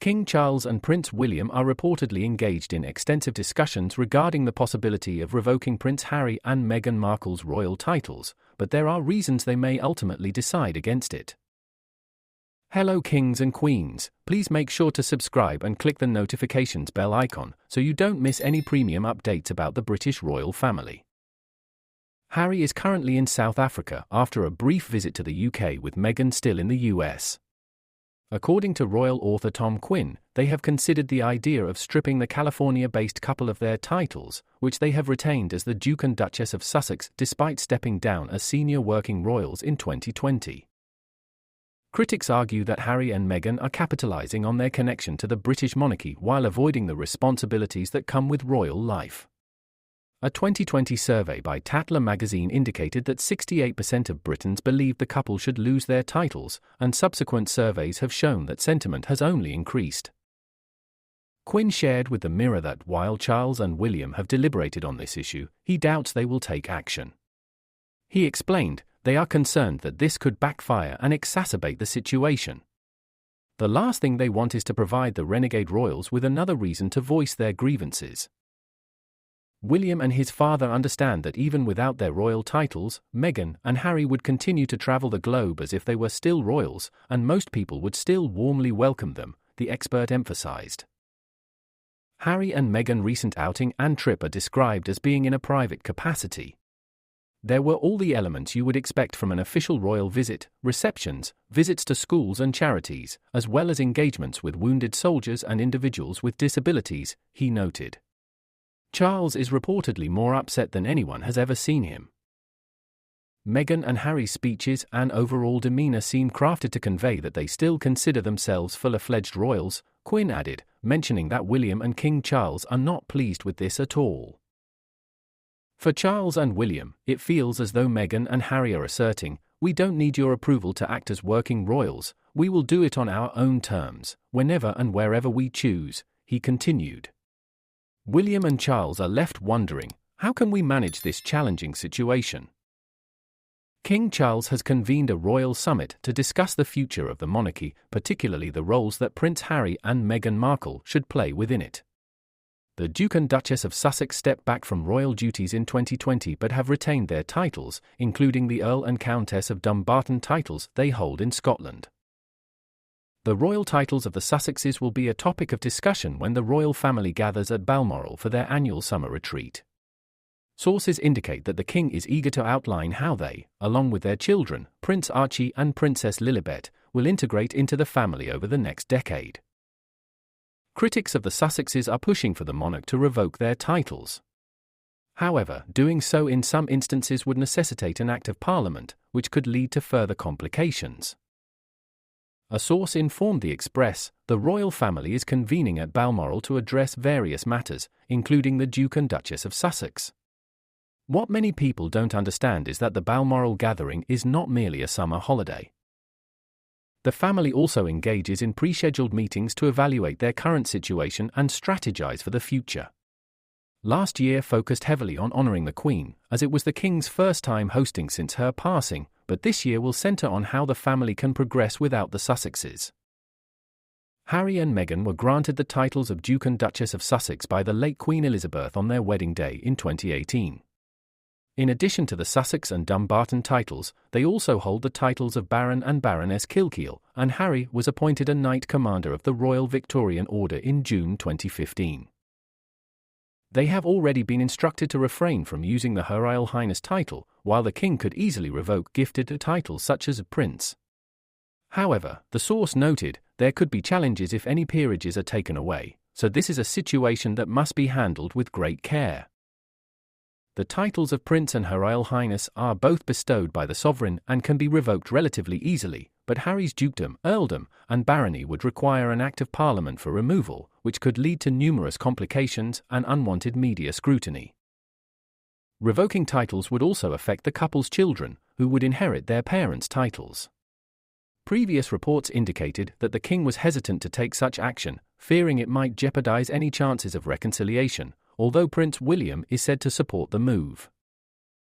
King Charles and Prince William are reportedly engaged in extensive discussions regarding the possibility of revoking Prince Harry and Meghan Markle's royal titles, but there are reasons they may ultimately decide against it. Hello kings and queens, please make sure to subscribe and click the notifications bell icon so you don't miss any premium updates about the British royal family. Harry is currently in South Africa after a brief visit to the UK with Meghan still in the US. According to royal author Tom Quinn, they have considered the idea of stripping the California-based couple of their titles, which they have retained as the Duke and Duchess of Sussex despite stepping down as senior working royals in 2020. Critics argue that Harry and Meghan are capitalizing on their connection to the British monarchy while avoiding the responsibilities that come with royal life. A 2020 survey by Tatler magazine indicated that 68% of Britons believe the couple should lose their titles, and subsequent surveys have shown that sentiment has only increased. Quinn shared with the Mirror that while Charles and William have deliberated on this issue, he doubts they will take action. He explained, they are concerned that this could backfire and exacerbate the situation. The last thing they want is to provide the renegade royals with another reason to voice their grievances. William and his father understand that even without their royal titles, Meghan and Harry would continue to travel the globe as if they were still royals, and most people would still warmly welcome them, the expert emphasized. Harry and Meghan's recent outing and trip are described as being in a private capacity. There were all the elements you would expect from an official royal visit: receptions, visits to schools and charities, as well as engagements with wounded soldiers and individuals with disabilities, he noted. Charles is reportedly more upset than anyone has ever seen him. Meghan and Harry's speeches and overall demeanor seem crafted to convey that they still consider themselves full-fledged royals, Quinn added, mentioning that William and King Charles are not pleased with this at all. For Charles and William, it feels as though Meghan and Harry are asserting, "We don't need your approval to act as working royals, we will do it on our own terms, whenever and wherever we choose," he continued. William and Charles are left wondering, how can we manage this challenging situation? King Charles has convened a royal summit to discuss the future of the monarchy, particularly the roles that Prince Harry and Meghan Markle should play within it. The Duke and Duchess of Sussex stepped back from royal duties in 2020 but have retained their titles, including the Earl and Countess of Dumbarton titles they hold in Scotland. The royal titles of the Sussexes will be a topic of discussion when the royal family gathers at Balmoral for their annual summer retreat. Sources indicate that the king is eager to outline how they, along with their children, Prince Archie and Princess Lilibet, will integrate into the family over the next decade. Critics of the Sussexes are pushing for the monarch to revoke their titles. However, doing so in some instances would necessitate an act of parliament, which could lead to further complications. A source informed the Express, the royal family is convening at Balmoral to address various matters, including the Duke and Duchess of Sussex. What many people don't understand is that the Balmoral gathering is not merely a summer holiday. The family also engages in pre-scheduled meetings to evaluate their current situation and strategize for the future. Last year focused heavily on honoring the Queen, as it was the King's first time hosting since her passing, but this year will center on how the family can progress without the Sussexes. Harry and Meghan were granted the titles of Duke and Duchess of Sussex by the late Queen Elizabeth on their wedding day in 2018. In addition to the Sussex and Dumbarton titles, they also hold the titles of Baron and Baroness Kilkeel, and Harry was appointed a Knight Commander of the Royal Victorian Order in June 2015. They have already been instructed to refrain from using the Her Royal Highness title, while the King could easily revoke gifted titles such as Prince. However, the source noted, there could be challenges if any peerages are taken away, so this is a situation that must be handled with great care. The titles of Prince and Her Royal Highness are both bestowed by the sovereign and can be revoked relatively easily, but Harry's dukedom, earldom, and barony would require an act of parliament for removal, which could lead to numerous complications and unwanted media scrutiny. Revoking titles would also affect the couple's children, who would inherit their parents' titles. Previous reports indicated that the king was hesitant to take such action, fearing it might jeopardize any chances of reconciliation, although Prince William is said to support the move.